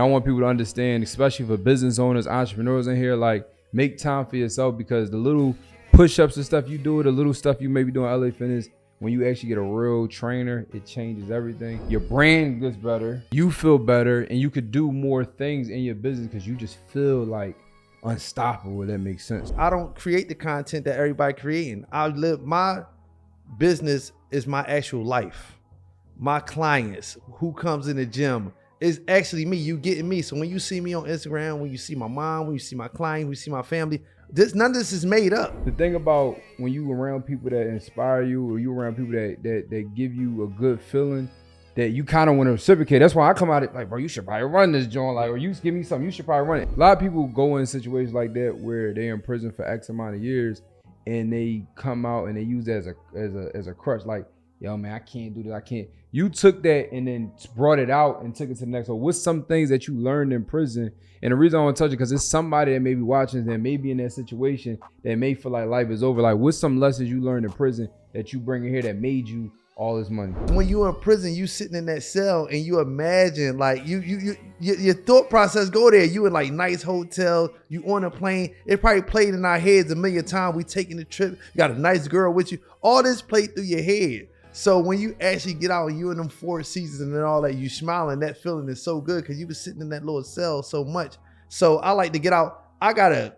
I want people to understand, especially for business owners, entrepreneurs in here, like, make time for yourself, because the little push-ups and stuff you do, the little stuff you may be doing LA Fitness, when you actually get a real trainer, it changes everything. Your brand gets better, you feel better, and you could do more things in your business because you just feel like unstoppable. That makes sense. I don't create the content that everybody creating. My business is my actual life. My clients who comes in the gym is actually me. You getting me. So when you see me on Instagram, when you see my mom, when you see my client, when you see my family, none of this is made up. The thing about when you around people that inspire you, or you around people that give you a good feeling, that you kind of want to reciprocate. That's why I come out it like, bro, you should probably run this joint. Like, or you give me something, you should probably run it. A lot of people go in situations like that where they're in prison for X amount of years, and they come out and they use that as a crutch. Like, yo, man, I can't do this. I can't. You took that and then brought it out and took it to the next level. What's some things that you learned in prison? And the reason I want to touch it, because it's somebody that may be watching that may be in that situation that may feel like life is over. Like, what's some lessons you learned in prison that you bring in here that made you all this money? When you in prison, you sitting in that cell and you imagine, like, your thought process go there. You in like nice hotel, you on a plane. It probably played in our heads a million times. We taking the trip. You got a nice girl with you. All this played through your head. So when you actually get out and you in them 4 seasons and all that, you smiling, that feeling is so good because you was sitting in that little cell so much. So I like to get out. I got a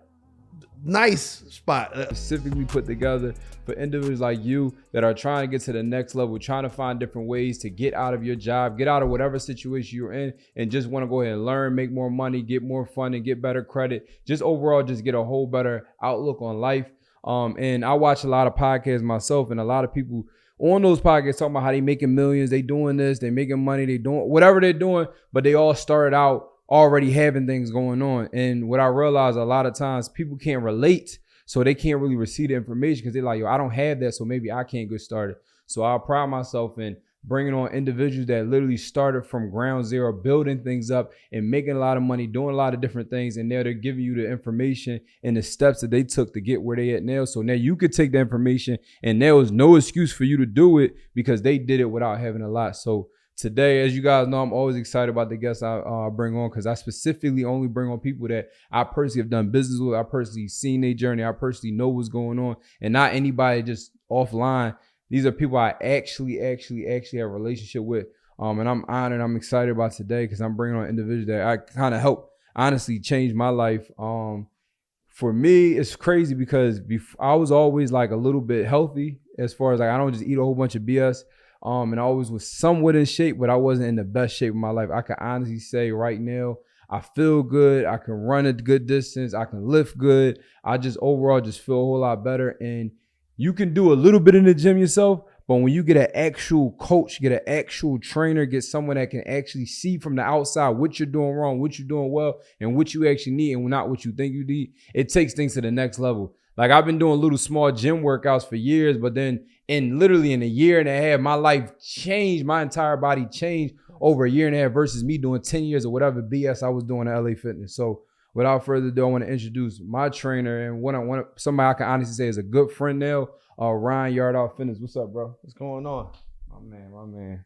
nice spot specifically put together for individuals like you that are trying to get to the next level, trying to find different ways to get out of your job, get out of whatever situation you're in, and just want to go ahead and learn, make more money, get more fun, and get better credit. Just overall, just get a whole better outlook on life. And I watch a lot of podcasts myself, and a lot of people on those podcasts talking about how they making millions, they doing this, they making money, they doing whatever they're doing, but they all started out already having things going on. And what I realize a lot of times, people can't relate, so they can't really receive the information because they're like, yo, I don't have that, so maybe I can't get started. So I pride myself in bringing on individuals that literally started from ground zero, building things up and making a lot of money, doing a lot of different things. And now they're giving you the information and the steps that they took to get where they at now. So now you could take the information, and there was no excuse for you to do it because they did it without having a lot. So today, as you guys know, I'm always excited about the guests I bring on, because I specifically only bring on people that I personally have done business with. I personally seen their journey. I personally know what's going on, and not anybody just offline. These are people I actually have a relationship with. And I'm honored. I'm excited about today because I'm bringing on individuals that I kind of help honestly change my life. For me, it's crazy because I was always like a little bit healthy, as far as like I don't just eat a whole bunch of BS. And I always was somewhat in shape, but I wasn't in the best shape of my life. I can honestly say right now, I feel good. I can run a good distance. I can lift good. I just overall just feel a whole lot better. And you can do a little bit in the gym yourself, but when you get an actual coach, get an actual trainer, get someone that can actually see from the outside what you're doing wrong, what you're doing well, and what you actually need and not what you think you need, it takes things to the next level. Like, I've been doing little small gym workouts for years, but then literally in a year and a half, my life changed. My entire body changed over a year and a half versus me doing 10 years or whatever BS I was doing at LA Fitness. So without further ado, I want to introduce my trainer and somebody I can honestly say is a good friend now, Ryan Yardoff Fitness. What's up, bro? What's going on? My man.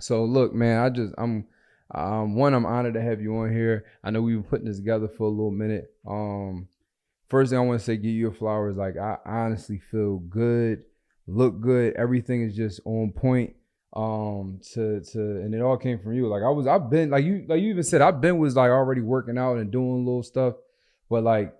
So look, man, I'm honored to have you on here. I know we've been putting this together for a little minute. First thing I want to say, give you your flowers. Like, I honestly feel good, look good. Everything is just on point. And it all came from you. Like, I've been like you even said, I've been was like already working out and doing little stuff, but like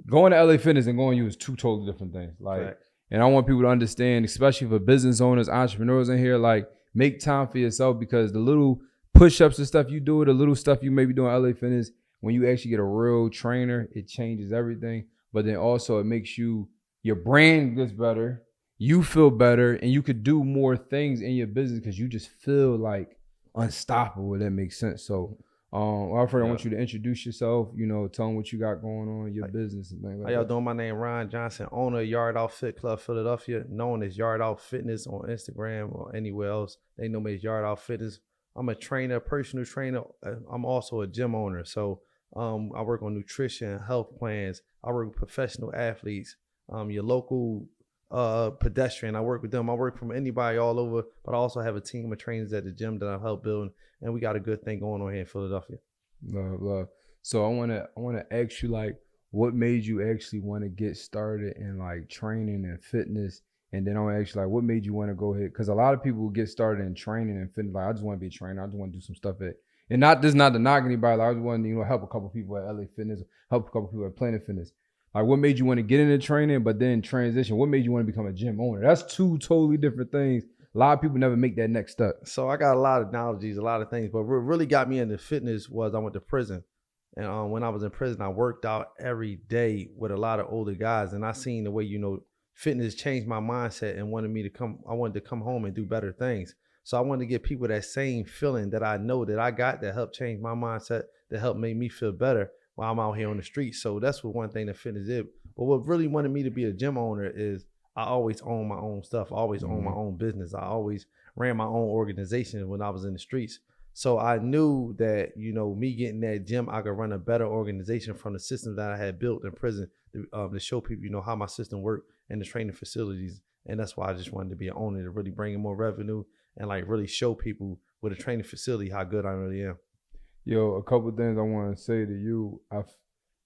going to LA Fitness and going to you is two totally different things. Like, right. And I want people to understand, especially for business owners, entrepreneurs in here, like, make time for yourself, because the little push-ups and stuff you do, the little stuff you may be doing at LA Fitness, when you actually get a real trainer, it changes everything. But then also it makes your brand gets better, you feel better, and you could do more things in your business because you just feel like unstoppable, if that makes sense. So Alfred, I want you to introduce yourself, tell them what you got going on in your business and things like that. How y'all doing? My name is Ryan Johnson, owner of Yard Out Fit Club Philadelphia, known as Yard Out Fitness on Instagram or anywhere else. They know me as Yard Out Fitness. I'm a trainer, personal trainer. I'm also a gym owner. So I work on nutrition, health plans. I work with professional athletes, your local pedestrian. I work with them. I work from anybody all over, but I also have a team of trainers at the gym that I help build, and we got a good thing going on here in Philadelphia. Love. So I wanna ask you like, what made you actually want to get started in like training and fitness? And then I want to ask you like, what made you want to go ahead? Because a lot of people get started in training and fitness. Like, I just want to be a trainer. I just want to do some stuff at, and not this, not to knock anybody. Like, I just want to help a couple people at LA Fitness, help a couple people at Planet Fitness. Like, what made you want to get into training, but then transition? What made you want to become a gym owner? That's two totally different things. A lot of people never make that next step. So I got a lot of analogies, a lot of things, but what really got me into fitness was I went to prison. And when I was in prison, I worked out every day with a lot of older guys. And I seen the way, fitness changed my mindset and I wanted to come home and do better things. So I wanted to give people that same feeling that I know that I got that helped change my mindset, that helped make me feel better while I'm out here on the streets. So that's what one thing that fitness did. But what really wanted me to be a gym owner is I always own my own stuff. I always own my own business. I always ran my own organization when I was in the streets. So I knew that, me getting that gym, I could run a better organization from the system that I had built in prison to show people, how my system worked and the training facilities. And that's why I just wanted to be an owner, to really bring in more revenue and like really show people with a training facility how good I really am. Yo, a couple things I want to say to you.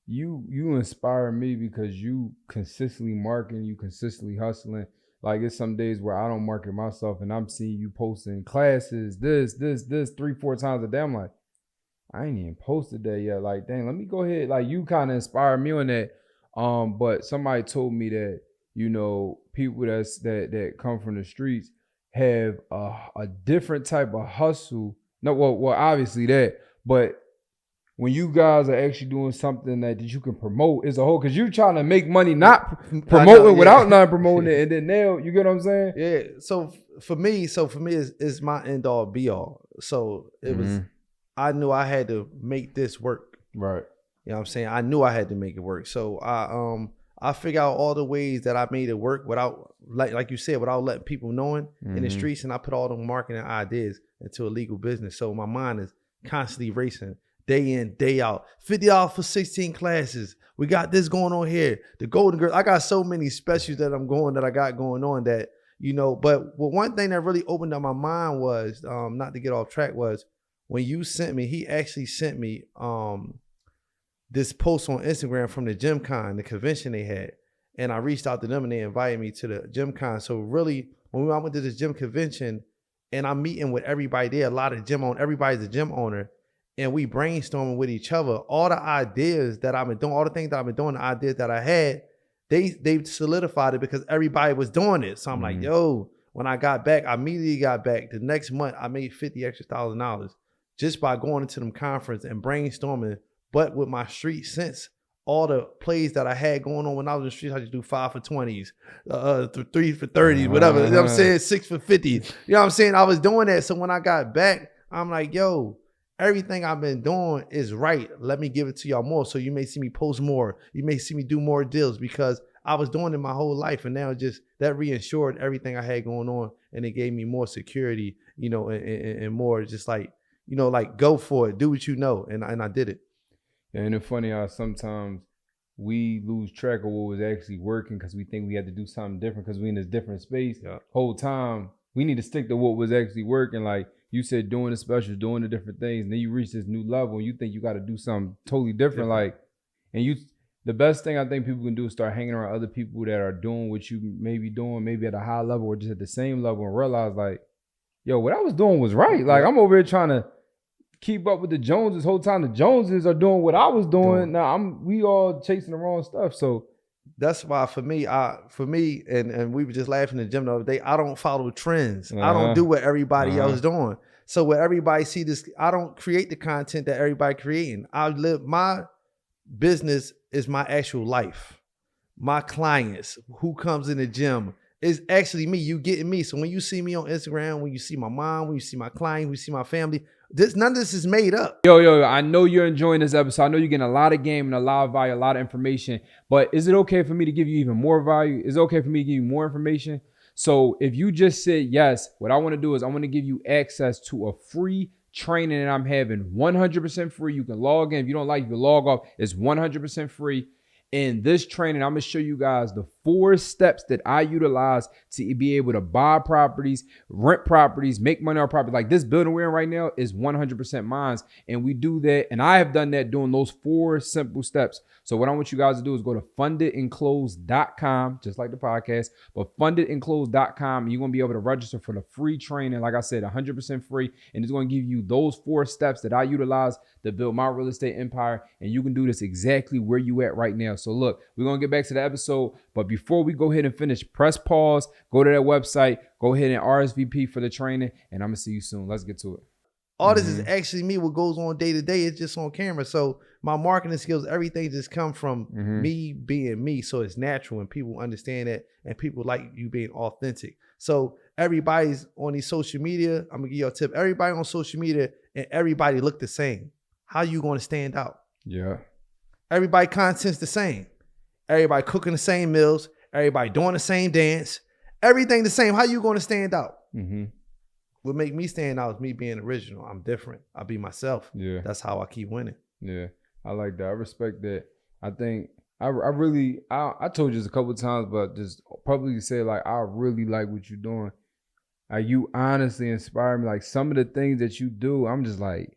You inspire me because you consistently marketing, you consistently hustling. Like, it's some days where I don't market myself and I'm seeing you posting classes, this, 3-4 times a day. I'm like, I ain't even posted that yet. Like, dang, let me go ahead. Like, you kind of inspired me on that. But somebody told me that, people that come from the streets have a different type of hustle. No, well, obviously that, but when you guys are actually doing something that you can promote as a whole, because you're trying to make money not promoting without not promoting it, and then now, you get what I'm saying? Yeah. So for me, it's my end all be all. So it was, I knew I had to make this work. Right. You know what I'm saying? I knew I had to make it work. So I figured out all the ways that I made it work without, like you said, without letting people knowing in the streets, and I put all the marketing ideas into a legal business. So my mind is constantly racing. Day in, day out. $50 for 16 classes. We got this going on here. The Golden Girls. I got so many specials that I got going on that, but one thing that really opened up my mind was, not to get off track, was when you sent me, he actually sent me this post on Instagram from the GymCon, the convention they had. And I reached out to them and they invited me to the GymCon. So really, when I went to this gym convention and I'm meeting with everybody there, a lot of gym owners, everybody's a gym owner. And we brainstorming with each other. All the ideas that I've been doing, all the things that I've been doing, the ideas that I had, they solidified it because everybody was doing it. So I'm like, yo, when I got back, I immediately got back. The next month, I made $50,000 extra just by going into them conference and brainstorming. But with my street sense, all the plays that I had going on when I was in the streets, I just do 5 for 20s, 3 for 30s, whatever. You know what I'm saying? 6 for 50. You know what I'm saying? I was doing that. So when I got back, I'm like, yo, everything I've been doing is right. Let me give it to y'all more. So you may see me post more. You may see me do more deals because I was doing it my whole life. And now just that reassured everything I had going on. And it gave me more security, and more just like, like go for it. Do what you know. And I did it. And it's funny how sometimes we lose track of what was actually working because we think we had to do something different because we in this different space. Yeah. Whole time, we need to stick to what was actually working. Like, you said, doing the specials, doing the different things, and then you reach this new level and you think you got to do something totally different. Like, and the best thing I think people can do is start hanging around other people that are doing what you may be doing, maybe at a high level or just at the same level, and realize like, yo, what I was doing was right. Like, I'm over here trying to keep up with the Joneses this whole time. The Joneses are doing what I was doing. Now we all chasing the wrong stuff. So that's why for me, and we were just laughing in the gym the other day, I don't follow trends. I don't do what everybody else doing. So when everybody see this, I don't create the content that everybody creating. My business is my actual life. My clients who comes in the gym is actually me. You getting me. So when you see me on Instagram, when you see my mom, when you see my client, when you see my family, none of this is made up. Yo, I know you're enjoying this episode. I know you're getting a lot of game and a lot of value, a lot of information. But is it okay for me to give you even more value? Is it okay for me to give you more information? So if you just said yes, what I want to do is I want to give you access to a free training that I'm having, 100% free. You can log in. If you don't like, you can log off. It's 100% free. In this training, I'm going to show you guys the 4 steps that I utilize to be able to buy properties, rent properties, make money on property. Like this building we're in right now is 100% mine. And we do that. And I have done that doing those 4 simple steps. So what I want you guys to do is go to fundedandclosed.com, just like the podcast, but fundedandclosed.com. You're going to be able to register for the free training. Like I said, 100% free. And it's going to give you those 4 steps that I utilize to build my real estate empire. And you can do this exactly where you at right now. So look, we're going to get back to the episode. But before we go ahead and finish, press pause, go to that website, go ahead and RSVP for the training. And I'm going to see you soon. Let's get to it. All this is actually me. What goes on day to day is just on camera. So my marketing skills, everything just come from me being me. So it's natural and people understand that and people like you being authentic. So everybody's on these social media. I'm gonna give you a tip. Everybody on social media and everybody look the same. How you going to stand out? Yeah. Everybody content's the same. Everybody cooking the same meals. Everybody doing the same dance. Everything the same. How you going to stand out? What make me stand out is me being original. I'm different. I'll be myself. Yeah. That's how I keep winning. Yeah. I like that. I respect that. I think I told you this a couple of times, but just publicly say like, I really like what you're doing. Like you honestly inspire me. Like some of the things that you do, I'm just like,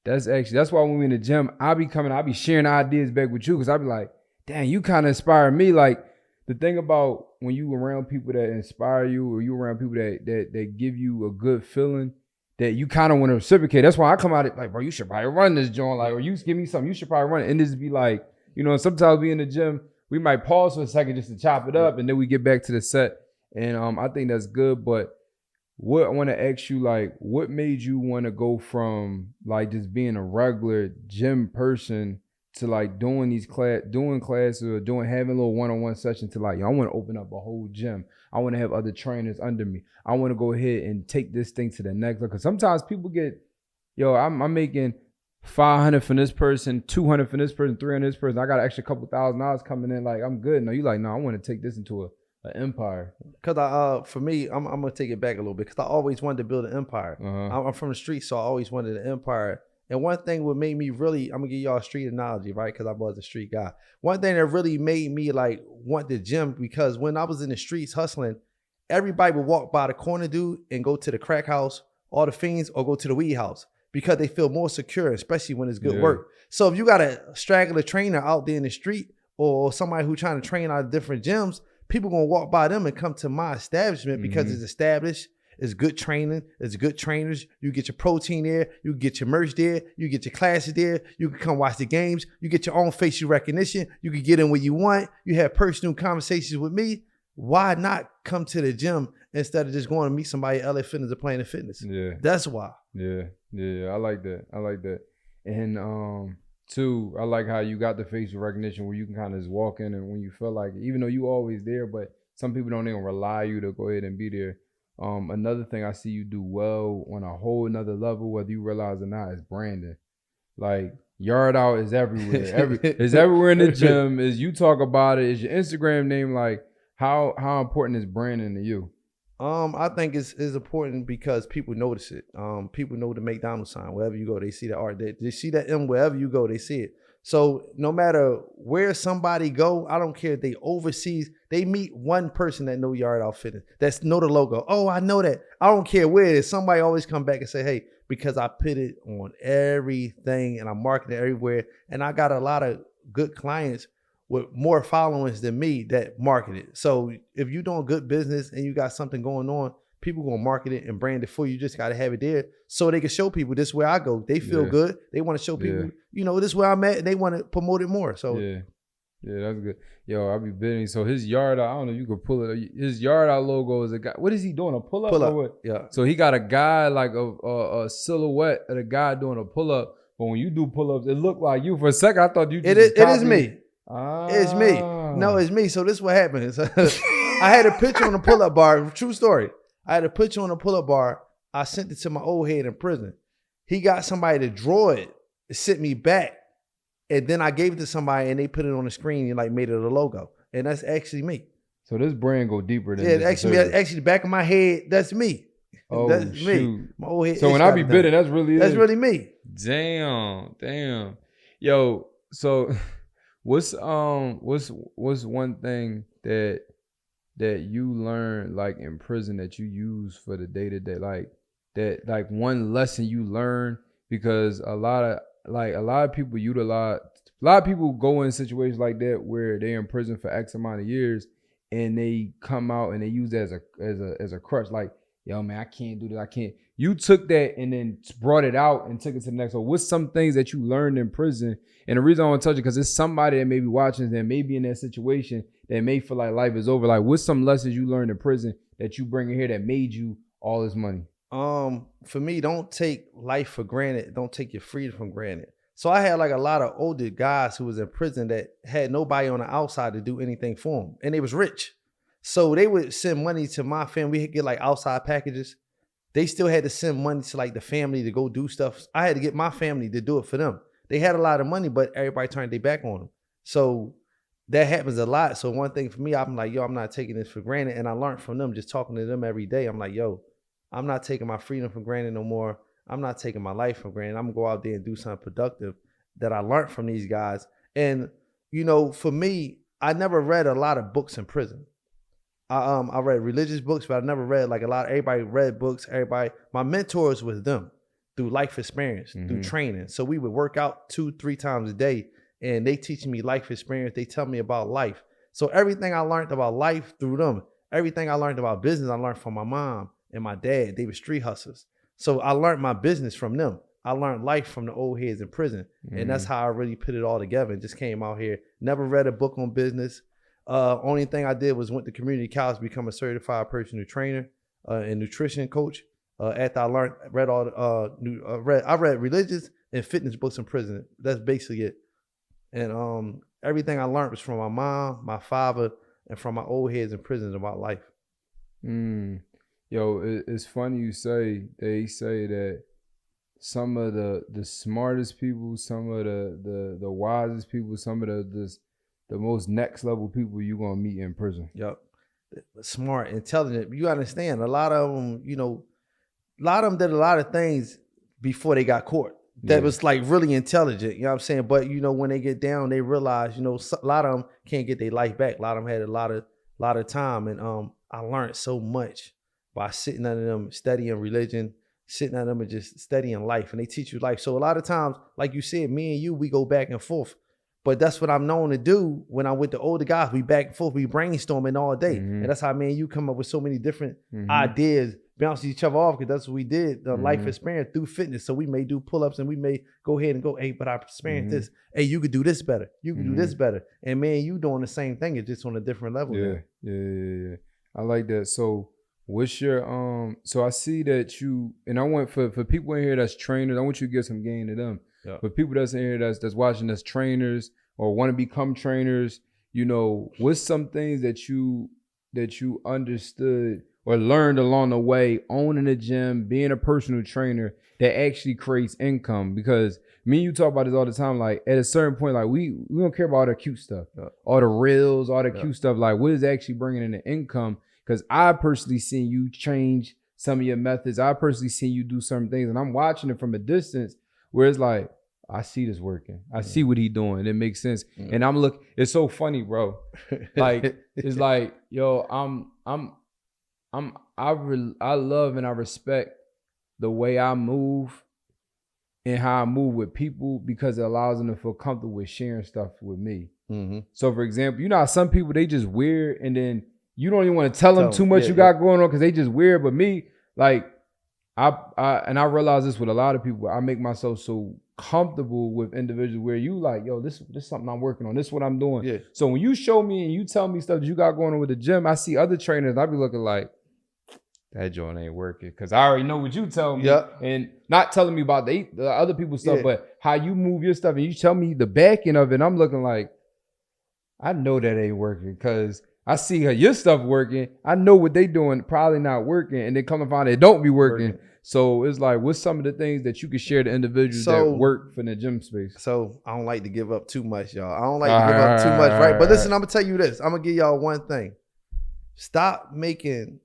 that's why when we in the gym, I be sharing ideas back with you. Cause I be like, damn, you kind of inspire me. Like the thing about when you around people that inspire you or you around people that give you a good feeling that you kind of want to reciprocate. That's why I come out it like, bro, you should probably run this joint. Like, or you give me something, you should probably run it. And just be like, you know, sometimes we in the gym, we might pause for a second just to chop it up and then we get back to the set. And I think that's good. But what I want to ask you, like, what made you want to go from like just being a regular gym person to like doing classes or having a little one-on-one session to like, yo, I want to open up a whole gym. I want to have other trainers under me. I want to go ahead and take this thing to the next level. Because sometimes people get, yo, I'm making 500 from this person, 200 from this person, 300 this person. I got an extra couple $1,000 coming in. Like, I'm good. No, you like, no, I want to take this into an empire. Because for me, I'm going to take it back a little bit because I always wanted to build an empire. I'm from the street, so I always wanted an empire. And one thing what made me really, I'm going to give y'all a street analogy, right? Because I was a street guy. One thing that really made me like want the gym, because when I was in the streets hustling, everybody would walk by the corner dude and go to the crack house or the fiends or go to the weed house because they feel more secure, especially when it's good work. So if you got a straggler trainer out there in the street or somebody who trying to train out of different gyms, people going to walk by them and come to my establishment because it's established. It's good training. It's good trainers. You get your protein there. You get your merch there. You get your classes there. You can come watch the games. You get your own facial recognition. You can get in where you want. You have personal conversations with me. Why not come to the gym instead of just going to meet somebody at LA Fitness or Planet Fitness? Yeah. That's why. Yeah. I like that. And two, I like how you got the facial recognition where you can kind of just walk in and when you feel like it, even though you always there, but some people don't even rely you to go ahead and be there. Another thing I see you do well on a whole nother level, whether you realize or not, is branding. Like Yard Out is everywhere. It's everywhere in the gym. Is you talk about it. Is your Instagram name like how important is branding to you? I think it's important because people notice it. People know the McDonald's sign. Wherever you go, they see that art. They see that M. Wherever you go, they see it. So no matter where somebody go, I don't care if they overseas, they meet one person that know Yard Out Fitness, that's know the logo. Oh, I know that. I don't care where it is. Somebody always come back and say, hey, because I put it on everything and I market it everywhere. And I got a lot of good clients with more followings than me that market it. So if you're doing good business and you got something going on, people gonna market it and brand it for you. You just gotta have it there so they can show people this is where I go. They feel good. They want to show people, you know, this is where I'm at, and they want to promote it more. So yeah, that's good. Yo, I'll be bidding. So his Yard Out, I don't know if you could pull it. His Yard Out logo is a guy. What is he doing? A pull up or what? Yeah. So he got a guy like a silhouette of a guy doing a pull up. But when you do pull ups, it looked like you. For a second, I thought you. It is me. It's me. No, it's me. So this is what happens. I had a picture on the pull up bar. True story. I had a picture on the pull-up bar. I sent it to my old head in prison. He got somebody to draw it, sent me back. And then I gave it to somebody and they put it on the screen and like made it a logo. And that's actually me. So this brand go deeper than actually the back of my head, that's me. Oh, that's shoot. me. My old head. So when I be bidding, that's really me. Damn. Yo, so What's one thing that you learned like in prison that you use for the day to day, like one lesson you learn, because a lot of people utilize, a lot of people go in situations like that where they're in prison for X amount of years and they come out and they use that as a crutch, like, yo man, I can't do this, I can't. You took that and then brought it out and took it to the next. So what's some things that you learned in prison? And the reason I want to touch it, because it's somebody that may be watching that may be in that situation that may feel like life is over. Like, what's some lessons you learned in prison that you bring in here that made you all this money? For me, don't take life for granted. Don't take your freedom for granted. So I had like a lot of older guys who was in prison that had nobody on the outside to do anything for them, and they was rich. So they would send money to my family. We get like outside packages. They still had to send money to like the family to go do stuff. I had to get my family to do it for them. They had a lot of money, but everybody turned their back on them. So that happens a lot. So one thing for me, I'm like, yo, I'm not taking this for granted. And I learned from them, just talking to them every day. I'm like, yo, I'm not taking my freedom for granted no more. I'm not taking my life for granted. I'm gonna go out there and do something productive that I learned from these guys. And, you know, for me, I never read a lot of books in prison. I read religious books, but I never read like a lot. Everybody read books. Everybody, my mentors was them through life experience, through training. So we would work out 2-3 times a day, and they teaching me life experience. They tell me about life. So everything I learned about life through them, everything I learned about business, I learned from my mom and my dad. They were street hustlers. So I learned my business from them. I learned life from the old heads in prison. And that's how I really put it all together and just came out here. Never read a book on business. Only thing I did was went to community college, become a certified personal trainer and nutrition coach. After I read I read religious and fitness books in prison. That's basically it. And everything I learned was from my mom, my father, and from my old heads in prison about life. Yo, it's funny you say, they say that some of the smartest people, some of the wisest people, some of the most next level people you're gonna meet in prison. Yep. Smart, intelligent. You understand, a lot of them, you know, a lot of them did a lot of things before they got caught. That was like really intelligent, you know what I'm saying? But, you know, when they get down, they realize, you know, a lot of them can't get their life back. A lot of them had a lot of time. And I learned so much by sitting under them, studying religion, sitting under them and just studying life. And they teach you life. So a lot of times, like you said, me and you, we go back and forth. But that's what I'm known to do when I'm with the older guys. We back and forth, we brainstorming all day. And that's how me and you come up with so many different ideas, bounce each other off, because that's what we did, the life experience through fitness. So we may do pull-ups and we may go ahead and go, hey, but I experienced this. Hey, you could do this better. You can do this better. And man, you doing the same thing. It's just on a different level. Yeah. I like that. So what's your, so I see that you, and I want for people in here that's trainers, I want you to give some game to them. For people that's in here that's watching, that's trainers or want to become trainers, you know, what's some things that you understood or learned along the way, owning a gym, being a personal trainer, that actually creates income? Because me and you talk about this all the time. Like at a certain point, like we don't care about all the cute stuff, all the reels, all the cute stuff. Like what is actually bringing in the income? Because I personally seen you change some of your methods. I personally seen you do certain things, and I'm watching it from a distance where it's like, I see this working. I see what he doing. It makes sense. And I'm looking. It's so funny, bro. Like it's like, yo, I love and I respect the way I move and how I move with people, because it allows them to feel comfortable with sharing stuff with me. So for example, you know how some people, they just weird, and then you don't even want to tell them too much got going on because they just weird. But me, like I realize this with a lot of people. I make myself so comfortable with individuals where you like, yo, this is something I'm working on. This is what I'm doing. So when you show me and you tell me stuff that you got going on with the gym, I see other trainers, I be looking like, that joint ain't working, because I already know what you tell me. And not telling me about the other people's stuff, but how you move your stuff, and you tell me the back end of it, I'm looking like, I know that ain't working, because I see how your stuff working. I know what they doing probably not working, and then come and find it don't be working. So it's like, what's some of the things that you could share to individuals that work for the gym space? So I don't like to give up too much, y'all. I don't like to give up too much, right? But listen, I'm gonna tell you this. I'm gonna give y'all one thing. Stop making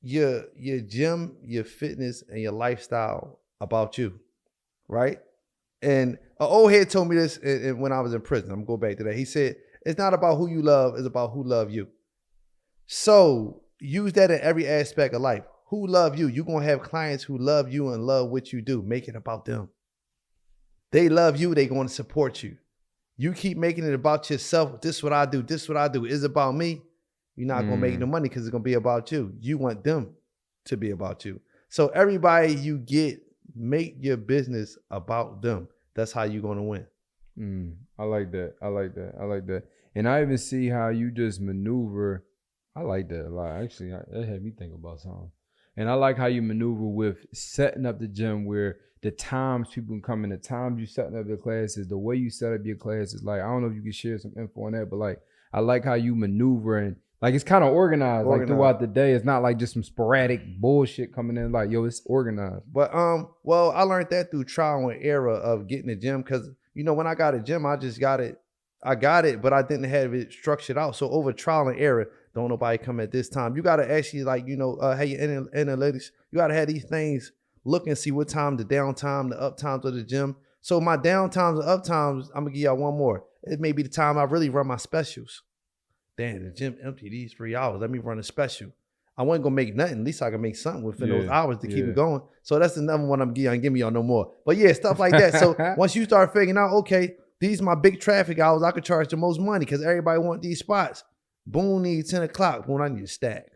your gym, your fitness, and your lifestyle about you, right? And an old head told me this when I was in prison. I'm going to go back to that. He said, it's not about who you love, it's about who love you. So use that in every aspect of life. Who love you? You're going to have clients who love you and love what you do. Make it about them. They love you. They're going to support you. You keep making it about yourself. This is what I do. This is what I do. It's about me. You're not going to make no money because it's going to be about you. You want them to be about you. So everybody you get, make your business about them. That's how you're going to win. I like that. I like that. I like that. And I even see how you just maneuver. I like that a lot. Actually, that had me think about something. And I like how you maneuver with setting up the gym where the times people can come in, the times you setting up your classes, the way you set up your classes. Like, I don't know if you can share some info on that, but like, I like how you maneuver and like it's kind of organized like throughout the day. It's not like just some sporadic bullshit coming in. Like, yo, it's organized. But well, I learned that through trial and error of getting a gym because when I got a gym, I just got it. I got it, but I didn't have it structured out. So over trial and error, don't nobody come at this time. You got to actually have your analytics. You got to have these things look and see what time the downtime, the up times of the gym. So my downtimes and up times, I'm going to give y'all one more. It may be the time I really run my specials. Damn, the gym empty these 3 hours. Let me run a special. I wasn't going to make nothing. At least I can make something within those hours to keep it going. So that's another one I'm giving y'all no more. But yeah, stuff like that. So once you start figuring out, okay, these are my big traffic hours, I could charge the most money because everybody want these spots. Boom needs 10 o'clock. Boom, I need a stack.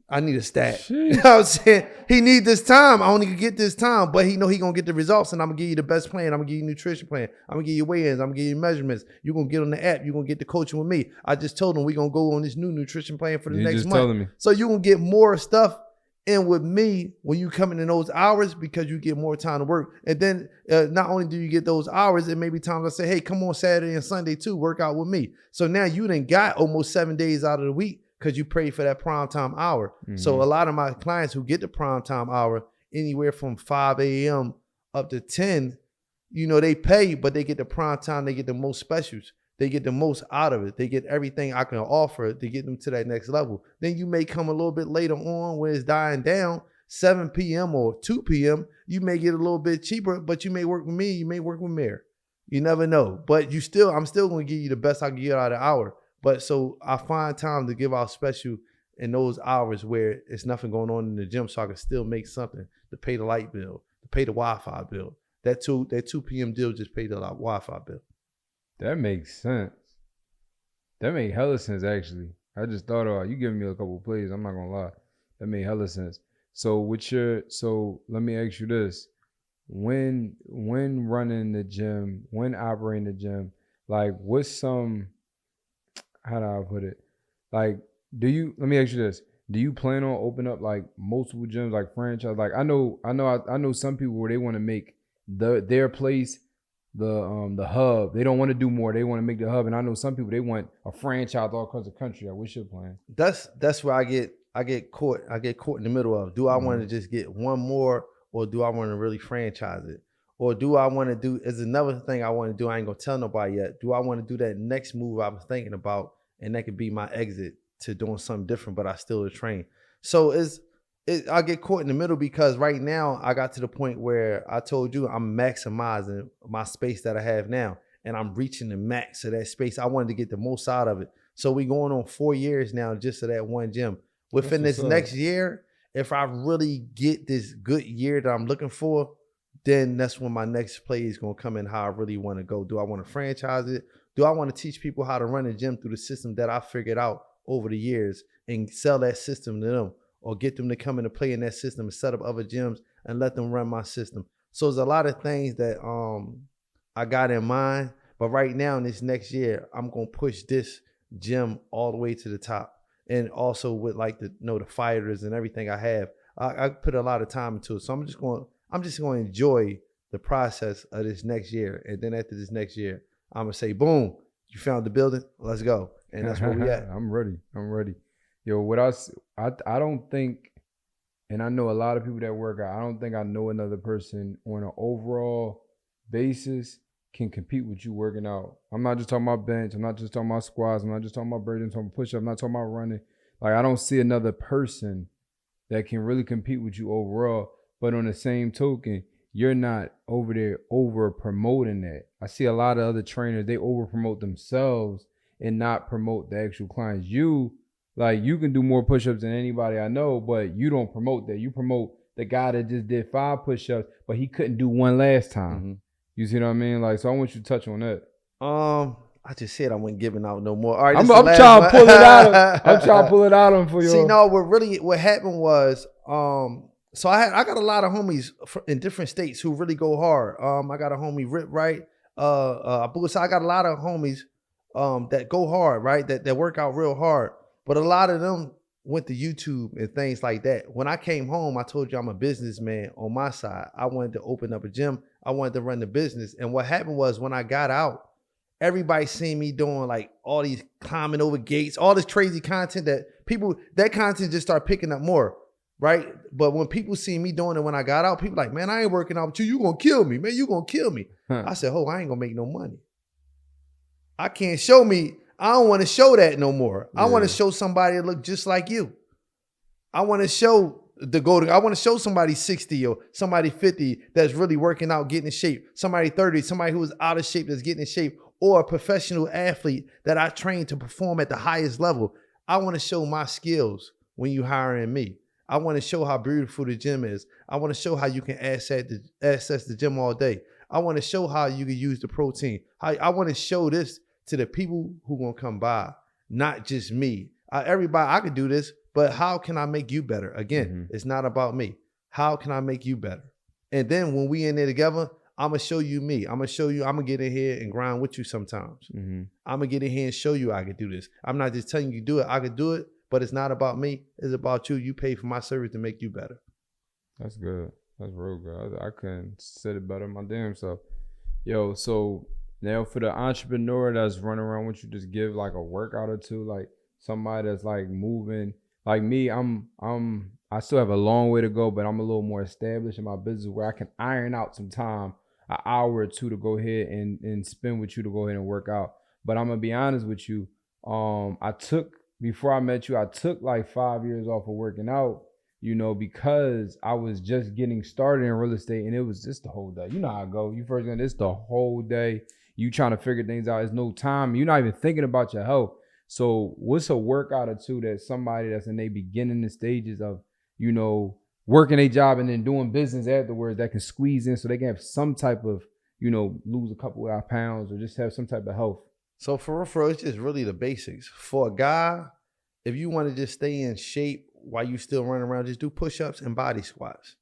I need a stack. You know what I'm saying? He need this time. I only can get this time, but he know he gonna get the results, and I'm gonna give you the best plan. I'm gonna give you a nutrition plan. I'm gonna give you weigh-ins. I'm gonna give you measurements. You're gonna get on the app. You're gonna get the coaching with me. I just told him we're gonna go on this new nutrition plan for the next month. So you're gonna get more stuff in with me when you come in those hours because you get more time to work. And then not only do you get those hours, it may be times I say, hey, come on Saturday and Sunday too, work out with me. So now you done got almost 7 days out of the week because you paid for that prime time hour. So a lot of my clients who get the prime time hour, anywhere from 5 a.m. up to 10, they pay, but they get the prime time. They get the most specials. They get the most out of it. They get everything I can offer to get them to that next level. Then you may come a little bit later on when it's dying down, 7 p.m. or 2 p.m. You may get a little bit cheaper, but you may work with me. You may work with Mayor. You never know. But I'm still going to give you the best I can get out of the hour. But so I find time to give out special in those hours where it's nothing going on in the gym, so I can still make something to pay the light bill, to pay the Wi-Fi bill. That 2 p.m. deal just paid the Wi-Fi bill. That makes sense. That made hella sense, actually. I just thought about you giving me a couple of plays. I'm not gonna lie. That made hella sense. So let me ask you this. When running the gym, when operating the gym, like what's some, how do I put it? Like, let me ask you this. Do you plan on opening up like multiple gyms, like franchise? Like I know some people where they want to make their place the hub. They don't want to do more. They want to make the hub. And I know some people, they want a franchise all across the country. What's your plan? That's where I get caught in the middle of. Do I want to just get one more, or do I want to really franchise it? Or do I want to do, is another thing I want to do, I ain't gonna tell nobody yet. Do I want to do that next move I was thinking about, and that could be my exit to doing something different, but I still train. So I get caught in the middle because right now I got to the point where I told you I'm maximizing my space that I have now, and I'm reaching the max of that space. I wanted to get the most out of it. So we going on 4 years now just to that one gym. Within this next year, if I really get this good year that I'm looking for, then that's when my next play is going to come in, how I really want to go. Do I want to franchise it? Do I want to teach people how to run a gym through the system that I figured out over the years and sell that system to them? Or get them to come in and play in that system and set up other gyms and let them run my system. So there's a lot of things that I got in mind. But right now in this next year, I'm gonna push this gym all the way to the top. And also with like the fighters and everything I have, I put a lot of time into it. So I'm just gonna enjoy the process of this next year. And then after this next year, I'm gonna say, boom, you found the building, let's go. And that's where we at. I'm ready. Yo, what I don't think, and I know a lot of people that work out, I don't think I know another person on an overall basis can compete with you working out. I'm not just talking about bench. I'm not just talking about squats. I'm not just talking about burpees. I'm talking about push-ups. I'm not talking about running. Like, I don't see another person that can really compete with you overall. But on the same token, you're not over there over promoting that. I see a lot of other trainers, they over promote themselves and not promote the actual clients. You can do more push-ups than anybody I know, but you don't promote that. You promote the guy that just did 5 push-ups, but he couldn't do one last time. Mm-hmm. You see what I mean? Like, so I want you to touch on that. I just said I wasn't giving out no more. All right, I'm trying to pull it out. I'm trying to pull it out of him for you. See, no, what happened was, so I got a lot of homies in different states who really go hard. I got a homie Rip Right, so I got a lot of homies that go hard, right? That work out real hard. But a lot of them went to YouTube and things like that. When I came home, I told you I'm a businessman on my side. I wanted to open up a gym. I wanted to run the business. And what happened was when I got out, everybody seen me doing like all these climbing over gates, all this crazy content that content just started picking up more, right? But when people see me doing it when I got out, people like, man, I ain't working out with you. You gonna kill me, man. You gonna kill me. I said, I ain't gonna make no money. I can't show me. I don't want to show that no more. Yeah. I want to show somebody that look just like you. I want to show I want to show somebody 60 or somebody 50 that's really working out, getting in shape. Somebody 30, somebody who is out of shape that's getting in shape, or a professional athlete that I train to perform at the highest level. I want to show my skills when you hiring me. I want to show how beautiful the gym is. I want to show how you can access the gym all day. I want to show how you can use the protein. I want to show this to the people who gonna come by, not just me. Everybody, I could do this, but how can I make you better? Again, It's not about me. How can I make you better? And then when we in there together, I'm gonna show you me. I'm gonna get in here and grind with you sometimes. I'm gonna get in here and show you I could do this. I'm not just telling you to do it. I could do it, but it's not about me. It's about you. You pay for my service to make you better. That's good. That's real good. I couldn't said it better my damn self. Yo, so now for the entrepreneur that's running around with you, just give like a workout or two, like somebody that's like moving. Like me, I still have a long way to go, but I'm a little more established in my business where I can iron out some time, an hour or two to go ahead and spend with you to go ahead and work out. But I'm gonna be honest with you. Before I met you, I took like 5 years off of working out, because I was just getting started in real estate, and it was just the whole day. You know how I go. You first get this the whole day. You trying to figure things out. There's no time. You're not even thinking about your health. So what's a workout or two that somebody that's in their beginning stages of, working a job and then doing business afterwards that can squeeze in so they can have some type of, lose a couple of pounds or just have some type of health? So for real, it's just really the basics. For a guy, if you want to just stay in shape while you still running around, just do push-ups and body squats.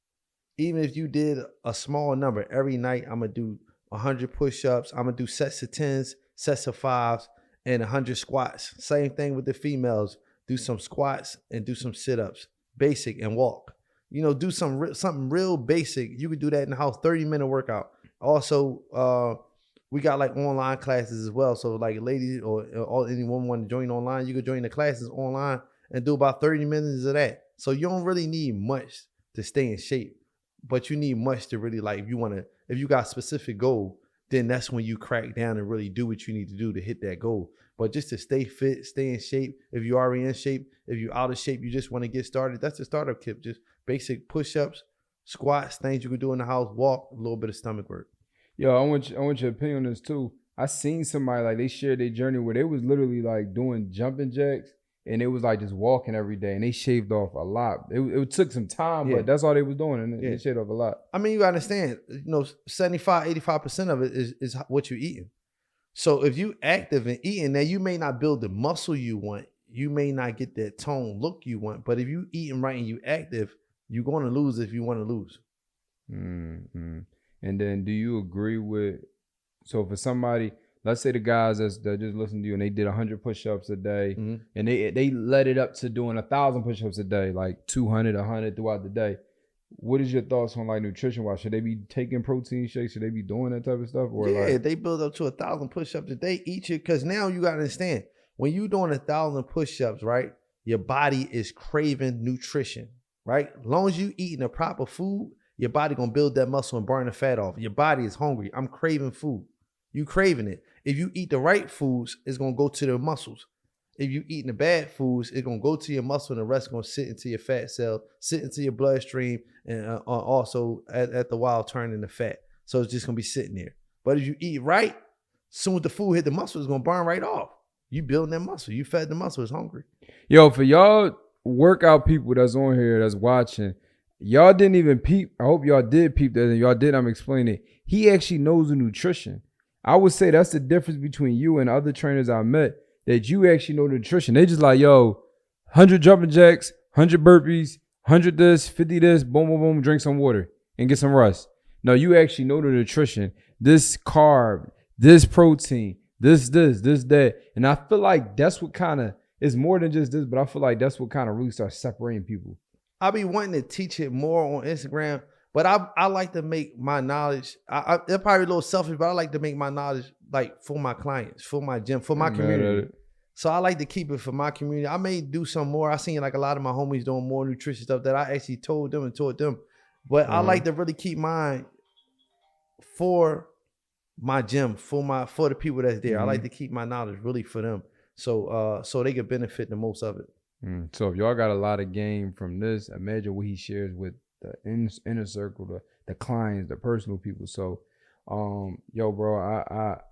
Even if you did a small number every night, I'm going to do 100 push-ups. I'm going to do sets of 10s, sets of 5s, and 100 squats. Same thing with the females. Do some squats and do some sit-ups. Basic, and walk. Do something real basic. You could do that in the house, 30-minute workout. Also, we got like online classes as well. So like ladies or anyone want to join online, you could join the classes online and do about 30 minutes of that. So you don't really need much to stay in shape, but you need much to really if you got a specific goal, then that's when you crack down and really do what you need to do to hit that goal. But just to stay fit, stay in shape. If you're already in shape, if you're out of shape, you just want to get started. That's the startup kit. Just basic push-ups, squats, things you can do in the house, walk, a little bit of stomach work. Yo, I want your opinion on this too. I seen somebody like they shared their journey where they was literally like doing jumping jacks and it was like just walking every day and they shaved off a lot. It took some time, but that's all they was doing and they shaved off a lot. I mean, you gotta understand, 75, 85% of it is what you're eating. So if you active and eating, now you may not build the muscle you want. You may not get that tone look you want, but if you eating right and you active, you're going to lose if you want to lose. Mm-hmm. And then do you agree with, so for somebody, let's say the guys that just listen to you and they did 100 push-ups a day and they led it up to doing 1,000 push-ups a day, like 200, 100 throughout the day. What is your thoughts on like nutrition-wise? Should they be taking protein shakes? Should they be doing that type of stuff? Or they build up to 1,000 push-ups a day each year, because now you got to understand, when you're doing 1,000 push-ups, right, your body is craving nutrition, right? As long as you eating the proper food, your body going to build that muscle and burn the fat off. Your body is hungry. I'm craving food. You craving it. If you eat the right foods, it's going to go to the muscles. If you eating the bad foods, it's gonna go to your muscle, and the rest gonna sit into your fat cell, sit into your bloodstream, and also at the while turn into fat. So it's just gonna be sitting there. But if you eat right, soon as the food hit the muscle, it's gonna burn right off. You building that muscle. You fed the muscle. It's hungry. Yo, for y'all workout people that's on here that's watching, y'all didn't even peep. I hope y'all did peep that, and y'all did. I'm explaining it. He actually knows the nutrition. I would say that's the difference between you and other trainers I met, that you actually know the nutrition. They just like, yo, 100 jumping jacks, 100 burpees, 100 this, 50 this, boom, boom, boom, drink some water and get some rest. No, you actually know the nutrition. This carb, this protein, this, that. And I feel like that's what kind of, it's more than just this, but I feel like that's what kind of really starts separating people. I be wanting to teach it more on Instagram, but I like to make my knowledge, they're probably a little selfish, but I like to make my knowledge like for my clients, for my gym, for my community. So I like to keep it for my community. I may do some more. I seen like a lot of my homies doing more nutrition stuff that I actually told them and taught them. But I like to really keep mine for my gym, for the people that's there. I like to keep my knowledge really for them. So they can benefit the most of it. So if y'all got a lot of game from this, imagine what he shares with the inner circle, the clients, the personal people. So yo, bro,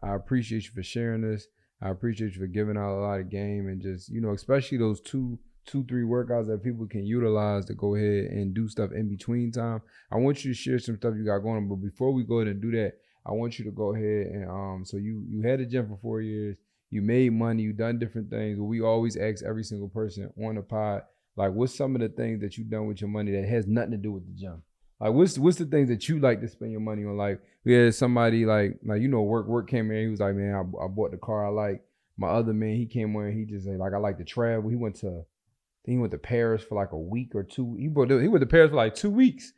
I appreciate you for sharing this. I appreciate you for giving out a lot of game, and just, you know, especially those two, 3 workouts that people can utilize to go ahead and do stuff in between time. I want you to share some stuff you got going on, but before we go ahead and do that, I want you to go ahead and so you had a gym for 4 years, you made money, you done different things. But we always ask every single person on the pod, like, what's some of the things that you've done with your money that has nothing to do with the gym? Like, what's the things that you like to spend your money on? Like, we had somebody like you know, work came in. He was like, man, I bought the car I like. My other man, he came in. He just like, I like to travel. He went to Paris for like a week or 2. He went to Paris for like 2 weeks.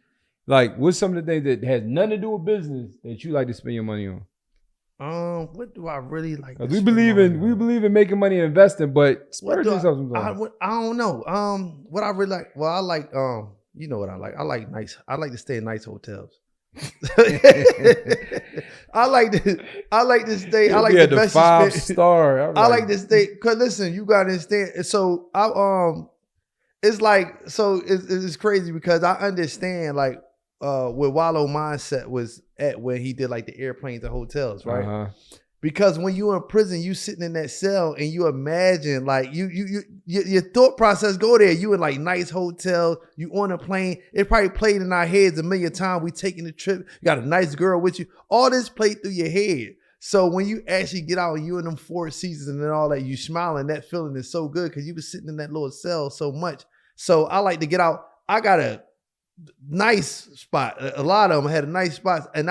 Like, what's some of the things that has nothing to do with business that you like to spend your money on? What do I really like? We believe in making money and investing, but splurge yourself sometimes. I don't know. What I really like? Well, I like you know what I like? I like to stay in nice hotels. I like to stay. I like the best 5-star. I like to stay. Cause listen, you gotta understand. So it's like, so it's crazy because I understand like where Wallow mindset was at when he did like the airplanes and hotels, right? Because when you're in prison, you sitting in that cell and you imagine like your thought process go there. You in like nice hotels, you on a plane. It probably played in our heads a million times. We taking the trip. You got a nice girl with you. All this played through your head. So when you actually get out and you in them 4 seasons and all that, you smiling, that feeling is so good because you was sitting in that little cell so much. So I like to get out. I got a nice spot. A lot of them had a nice spot, and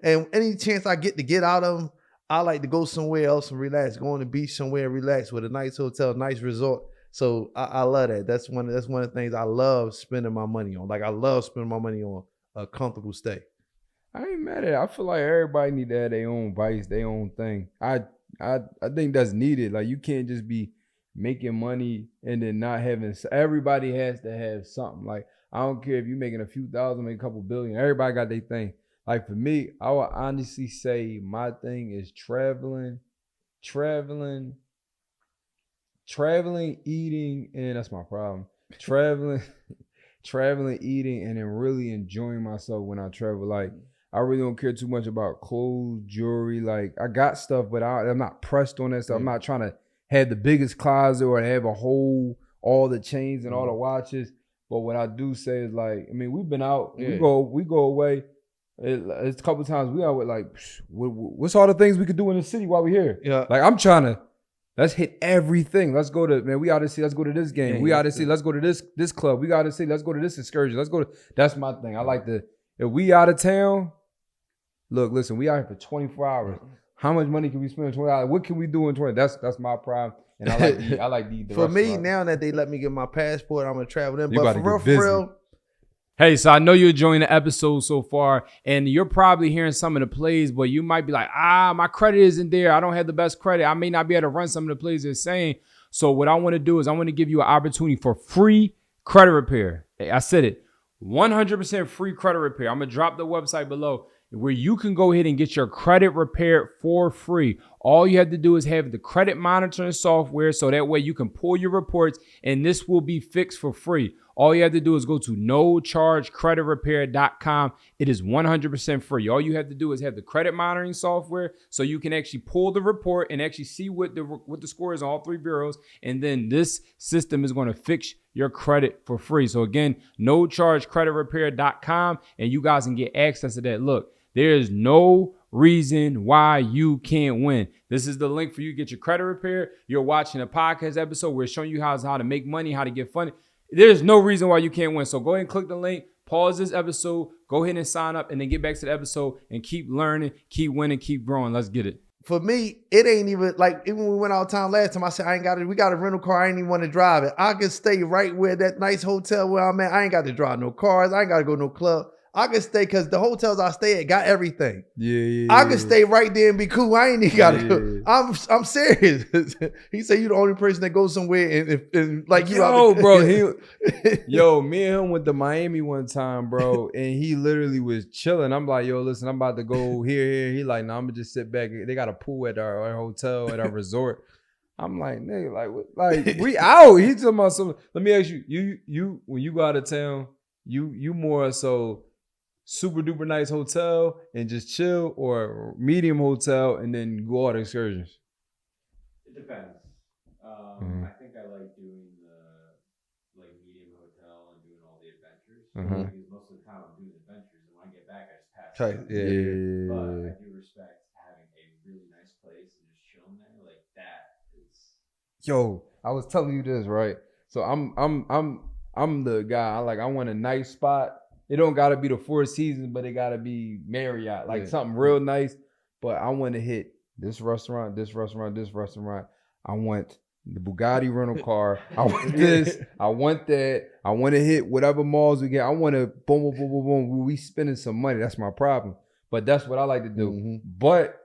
and any chance I get to get out of them, I like to go somewhere else and relax. Go on the beach somewhere and relax with a nice hotel, nice resort. So I love that. That's one of the things I love spending my money on. Like, I love spending my money on a comfortable stay. I ain't mad at it. I feel like everybody need to have their own vice, their own thing. I think that's needed. Like, you can't just be making money and then not having. Everybody has to have something. Like, I don't care if you're making a few thousand, make a couple billion. Everybody got their thing. Like, for me, I would honestly say my thing is traveling, eating, and that's my problem. Traveling, eating, and then really enjoying myself when I travel. Like, I really don't care too much about clothes, jewelry. Like, I got stuff, but I'm not pressed on that stuff. I'm not trying to have the biggest closet or have all the chains and all the watches. But what I do say is, like, I mean, we've been out. We go away. It's a couple times we out with, like, what's all the things we could do in the city while we're here? Yeah. Like, I'm trying to, let's hit everything. Let's go to, man, we out to see, let's go to this game. Yeah, we out to see, let's go to this club. We got to see, let's go to this excursion. That's my thing. I like to, if we out of town, listen, we out here for 24 hours. How much money can we spend in 20 hours? What can we do in 20? That's my prime. And I like to eat the For me, now that they let me get my passport, I'm going to travel in. But for real. Hey, so I know you're enjoying the episode so far, and you're probably hearing some of the plays, but you might be like, my credit isn't there. I don't have the best credit. I may not be able to run some of the plays they're saying. So what I want to do is I want to give you an opportunity for free credit repair. I said it, 100% free credit repair. I'm going to drop the website below where you can go ahead and get your credit repaired for free. All you have to do is have the credit monitoring software so that way you can pull your reports and this will be fixed for free. All you have to do is go to nochargecreditrepair.com. It is 100% free. All you have to do is have the credit monitoring software so you can actually pull the report and actually see what the score is on all 3 bureaus. And then this system is going to fix your credit for free. So again, nochargecreditrepair.com, and you guys can get access to that. Look, there is no reason why you can't win. This is the link for you to get your credit repaired. You're watching a podcast episode where it's showing you how to make money, how to get funded. There's no reason why you can't win. So go ahead and click the link, pause this episode, go ahead and sign up, and then get back to the episode and keep learning, keep winning, keep growing. Let's get it. For me, it ain't even like, even when we went out of town last time, I said, we got a rental car. I ain't even want to drive it. I can stay right where that nice hotel where I'm at. I ain't got to drive no cars. I ain't got to go to no club. I can stay because the hotels I stay at got everything. I can stay right there and be cool. I ain't even got to go. I'm serious. He said you the only person that goes somewhere and like you. Yo, bro. Me and him went to Miami one time, bro, and he literally was chilling. I'm like, yo, listen, I'm about to go here. He like, no, I'm gonna just sit back. They got a pool at our hotel, at our resort. I'm like, nigga, like we out. He's talking about something. Let me ask you, you when you go out of town, you more so super duper nice hotel and just chill, or medium hotel and then go on excursions? It depends. I think I like doing the medium hotel and doing all the adventures. Because most of the time I'm doing adventures, and when I get back, I just pass out. But I do respect having a really nice place and just chilling there. Like that is. Yo, I was telling you this, right? So I'm the guy. I want a nice spot. It don't gotta be the Four Seasons, but it gotta be Marriott, something real nice. But I want to hit this restaurant, this restaurant, this restaurant. I want the Bugatti rental car. I want this. I want that. I want to hit whatever malls we get. I want to boom, boom, boom, boom, boom. We spending some money. That's my problem. But that's what I like to do. But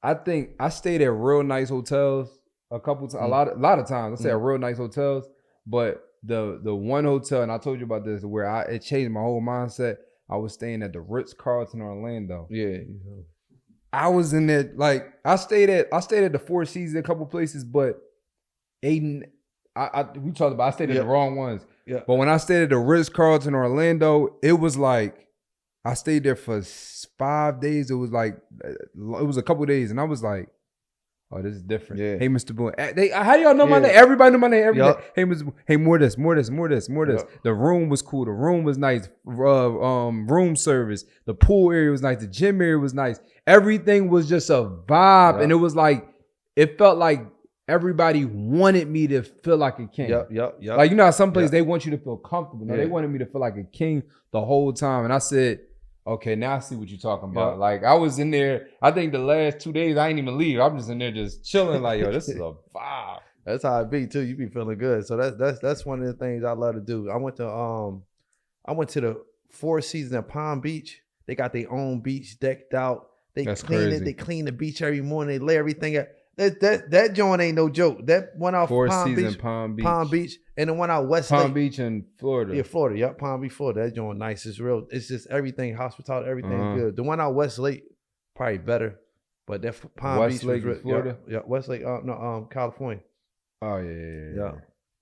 I think I stayed at real nice hotels a couple times, a lot of times. I stayed at real nice hotels, but the one hotel, and I told you about this, where it changed my whole mindset. I was staying at the Ritz-Carlton Orlando. Yeah. I was in there, I stayed at the Four Seasons, a couple places, but we talked about, I stayed at the wrong ones. Yeah. But when I stayed at the Ritz-Carlton Orlando, it was like, I stayed there for 5 days. It was a couple days, and I was like, oh, this is different. Yeah. Hey, Mr. Boone. How y'all know my name? Everybody know my name every day. Hey, Mr. Boone. Hey, more this. The room was cool. The room was nice. Room service. The pool area was nice. The gym area was nice. Everything was just a vibe. And it was like, it felt like everybody wanted me to feel like a king. Yep. Like, you know how some places they want you to feel comfortable. No, they wanted me to feel like a king the whole time. And I said, okay, now I see what you're talking about. Like, I was in there, I think the last 2 days, I ain't even leave. I'm just in there just chilling like, yo, this is a vibe. That's how it be too. You be feeling good. So that's one of the things I love to do. I went to the Four Seasons at Palm Beach. They got their own beach decked out. That's clean crazy. They clean the beach every morning. They lay everything up. That joint ain't no joke. That one out Four Palm Seasons, Beach, Palm Beach, and the one out West Palm Beach in Florida. Yeah, Florida. Yep, Palm Beach, Florida. That joint nice. It's real. It's just everything, hospitality, everything good. The one out Westlake probably better, but that Palm Beach was real, Florida. Yeah, Westlake. California. Oh yeah.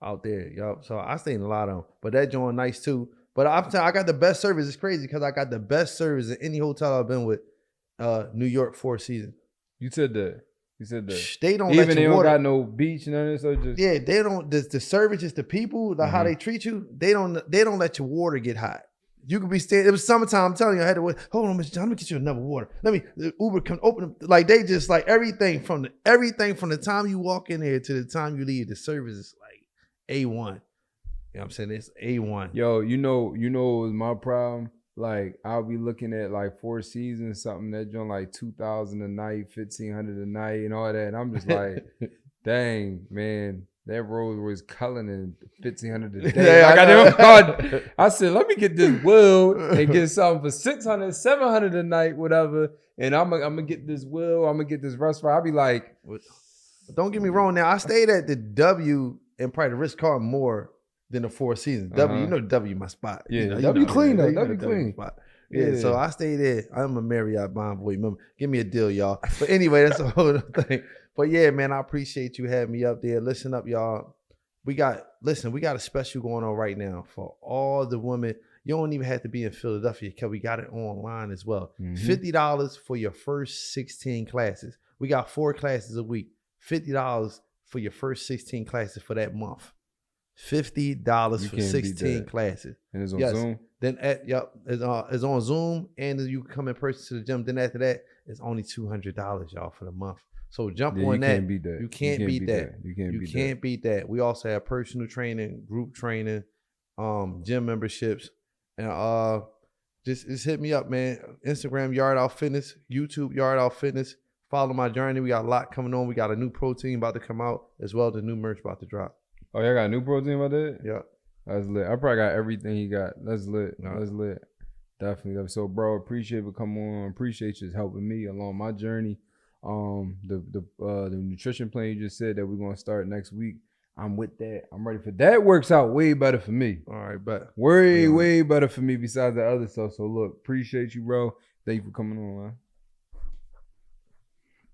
Out there. Yep. So I stayed in a lot of them, but that joint nice too. But I'm telling you, I got the best service. It's crazy because I got the best service in any hotel I've been with. New York Four Seasons. You said that. They don't even let they you don't water. got no beach, none of this. So just they don't. The service is the people, how they treat you. They don't let your water get hot. You could be staying. It was summertime. I'm telling you, I had to wait. Hold on, Mr. John. Let me get you another water. The Uber come open. Like they just like everything from the time you walk in there to the time you leave. The service is like A1. You know what I'm saying? It's A1. Yo, you know what was my problem? Like, I'll be looking at like Four Seasons, something that joint like $2,000 a night, $1,500 a night, and all that. And I'm just like, dang, man, that Rolls Royce Cullinan $1,500 a day. I got it on card. I said, let me get this wheel and get something for $600, $700 a night, whatever. And I'm gonna get this wheel. I'm gonna get this restaurant. I'll be like, don't get me wrong. Now I stayed at the W and probably the Ritz-Carlton more than the Four Seasons. W, you know W my spot. Yeah, you know, W clean though. W W clean. spot. Yeah, so I stay there. I'm a Marriott bond boy. Remember, give me a deal, y'all. But anyway, that's a whole other thing. But yeah, man, I appreciate you having me up there. Listen up, y'all. We got a special going on right now for all the women. You don't even have to be in Philadelphia because we got it online as well. $50 for your first 16 classes. We got 4 classes a week. $50 for your first 16 classes for that month. $50 for 16 classes. And it's on Zoom? Then it's on Zoom, and you come in person to the gym. Then after that, it's only $200, y'all, for the month. So jump on that. Can't beat that. You can't beat that. You can't beat that. We also have personal training, group training, gym memberships, and just hit me up, man. Instagram Yard Out Fitness, YouTube Yard Out Fitness. Follow my journey. We got a lot coming on. We got a new protein about to come out, as well as the new merch about to drop. Oh, y'all got a new protein about that? Yeah. That's lit. I probably got everything he got. That's lit. No. That's lit. Definitely. So, bro, appreciate you coming on. Appreciate you helping me along my journey. The nutrition plan you just said that we're gonna start next week. I'm with that. I'm ready for that. That works out way better for me. All right, but way better for me besides the other stuff. So look, appreciate you, bro. Thank you for coming on, man.